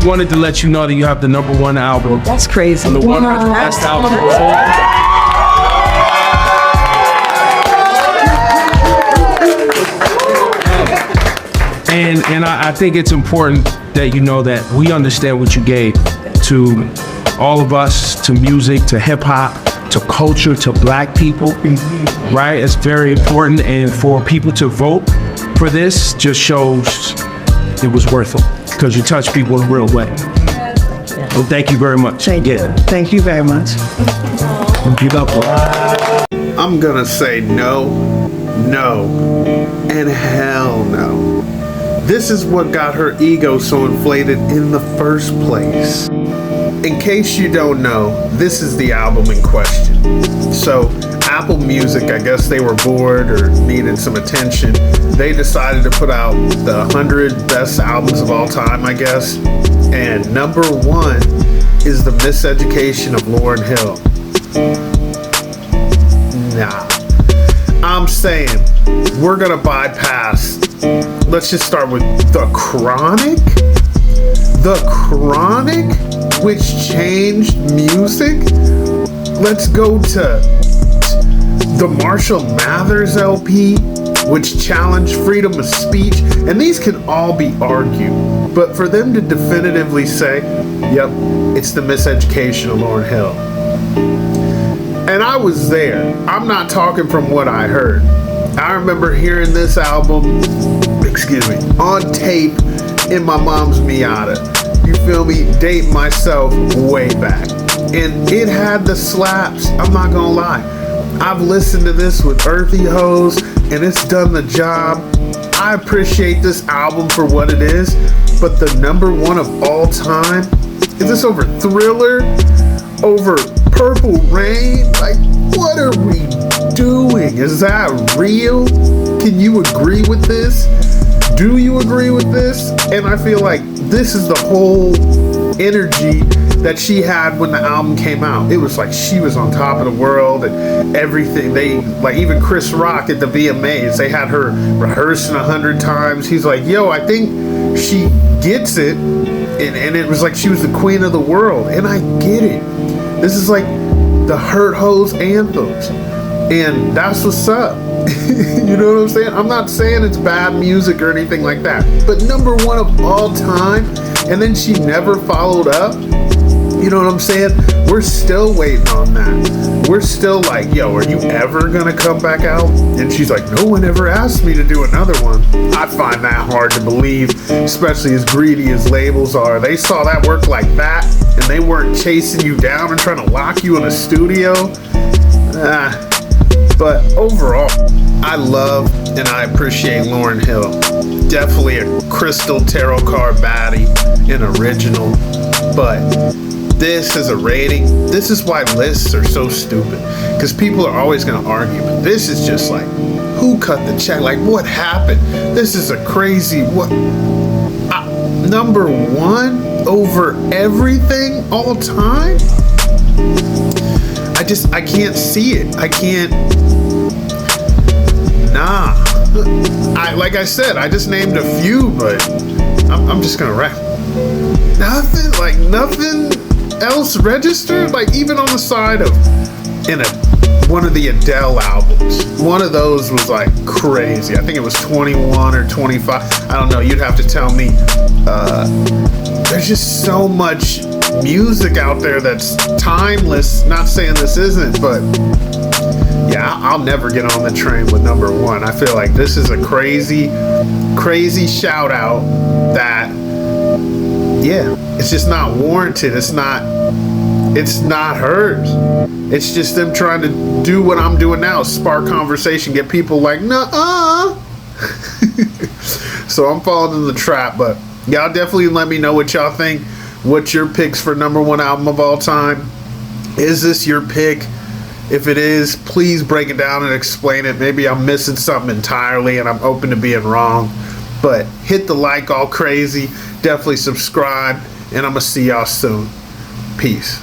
wanted to let you know that you have the #1 album. That's crazy. And the 100 best album. And I think it's important that you know that we understand what you gave to all of us, to music, to hip hop, to culture, to black people, right? It's very important, and for people to vote for this just shows it was worth it, because you touch people in a real way. Well, thank you very much. Thank you. Thank you very much. I'm gonna say no, and hell no. This is what got her ego so inflated in the first place. In case you don't know, this is the album in question. So Apple Music, I guess they were bored or needed some attention. They decided to put out the 100 best albums of all time, I guess. And #1 is The Miseducation of Lauryn Hill. Nah. I'm saying we're gonna bypass. Let's just start with The Chronic. The Chronic, which changed music. Let's go to the Marshall Mathers LP, which challenged freedom of speech. And these can all be argued. But for them to definitively say, yep, it's The Miseducation of Lauryn Hill. And I was there. I'm not talking from what I heard. I remember hearing this album, on tape in my mom's Miata. You feel me? Date myself way back. And it had the slaps. I'm not gonna lie. I've listened to this with Earthy Hose, and it's done the job. I appreciate this album for what it is, but the #1 of all time, is this over Thriller? Over Purple Rain? Like, what are we doing? Is that real? Can you agree with this? Do you agree with this? And I feel like this is the whole energy that she had when the album came out. It was like she was on top of the world and everything. They, like, even Chris Rock at the VMAs, they had her rehearsing 100 times. He's like, yo, I think she gets it. And it was like she was the queen of the world. And I get it. This is like the Hurt Hose anthems. And that's what's up. You know what I'm saying? I'm not saying it's bad music or anything like that. But #1 of all time, and then she never followed up. You know what I'm saying? We're still waiting on that. We're still like, yo, are you ever gonna come back out? And she's like, no one ever asked me to do another one. I find that hard to believe, especially as greedy as labels are. They saw that work like that, and they weren't chasing you down and trying to lock you in a studio. But overall, I love and I appreciate Lauryn Hill. Definitely a crystal tarot card baddie, an original. But this is a rating. This is why lists are so stupid, because people are always going to argue. But this is just like, who cut the check? Like, what happened? This is a crazy what? #1 over everything all time? I can't see it. I can't. Nah. Like I said, I just named a few, but I'm just gonna wrap. Nothing else registered. Like, even on the side of one of the Adele albums, one of those was like crazy. I think it was 21 or 25. I don't know. You'd have to tell me. There's just so much music out there that's timeless. Not saying this isn't, but yeah, I'll never get on the train with #1. I feel like this is a crazy shout out that, yeah, it's just not warranted. It's not hers. It's just them trying to do what I'm doing now, spark conversation, get people like, nuh-uh. So I'm falling in the trap, but y'all definitely let me know what y'all think. What's your picks for #1 album of all time? Is this your pick? If it is, please break it down and explain it. Maybe I'm missing something entirely and I'm open to being wrong. But hit the like all crazy. Definitely subscribe. And I'm going to see y'all soon. Peace.